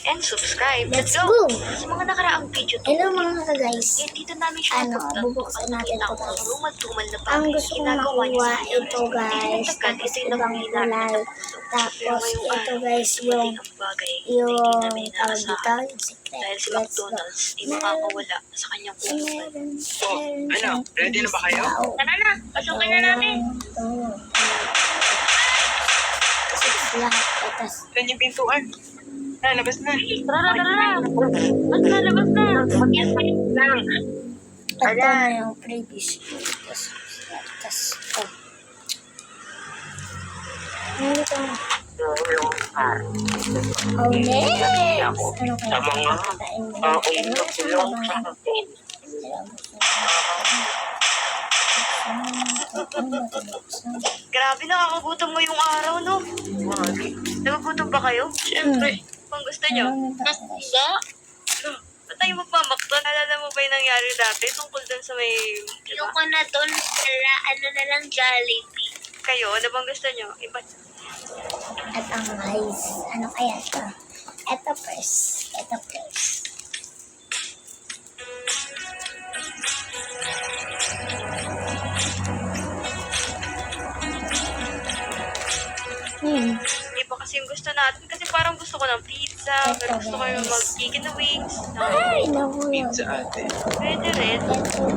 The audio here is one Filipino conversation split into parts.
and subscribe. Let's go! Sa mga nakaraang video Hello mga guys. dito namin siya Bubuksan natin ito guys. rumal-tumal na Ang gusto kong makuha ito guys. Tapos ibang kulay. Tapos ito guys yung tawag dito, yung secret. Dahil si Let's go. McDonald's ay makakawala sa kanyang kulungan. Ano? Ready na ba kayo? Tara na, pasukin na namin. Kasi lahat itas. Saan yung pintuan? Labas na. Tara. Labas na. Mag-yes lang. Ito na yung previous. Tapos ito. Ano ito? Oh, yes! Ano kaya? Sa mga Ano ilong sa atin. Grabe, nakakagutom mo yung araw, no? Nagugutom ba kayo? Siyempre. Kung gusto nyo. Masda? Ba't tayo magmamakdo? Naalala mo ba yung nangyari dati tungkol dun sa may... Yung ko na doon, ano na lang, Jollibee. Kayo, ano bang gusto nyo? Iba... At ang guys, ano kaya ito? Ito first. Hindi ba kasi yung gusto natin? Kasi parang gusto ko ng pizza, pero gusto ko yung mag-chicken wings. Ay, naku. Pizza ate. Pwede rin. Ito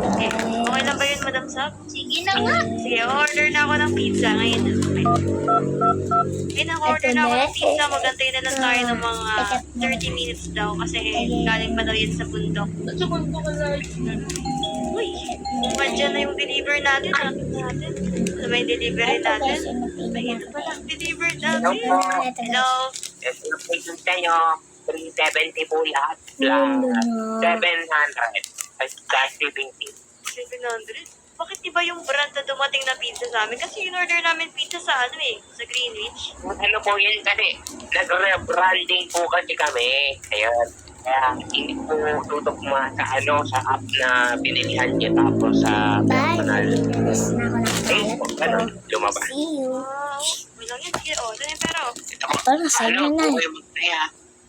Okay. guys. Okay lang ba yun, Madam Sab? Sige na nga. Sige, order na ako ng pizza ngayon. Okay, order na ako ng pizza. Magantay na lang tayo ng mga 30 minutes daw kasi galing pa daw yan sa bundok. Sa mundo ko na. Uy, mandyan na yung deliver natin. Hanapin natin. Ano ba yung delivery Ito natin? guys, yung napili Ayun natin. pala, deliver Ito natin. guys. Hello? Ito yung pizza nyo. 370 po lahat. Yun, Lang. yun. 700. Cash shipping fee. 700? Bakit iba yung brand na dumating na pizza sa amin? Kasi in-order namin pizza sa sa Greenwich. Ano po yan kasi? Nag-rebranding po kasi kami. Ayun. Kaya hindi po tutok sa app na binilihan niya tapos sa Bye. personal Nalis na ako ng Facebook. kalat Ganun, ko. lumabas. See you. Wow, may lang yan. Sige, oh, dali pero. Ito ko. Ito, nasa'yo Ano na. po yung magtaya?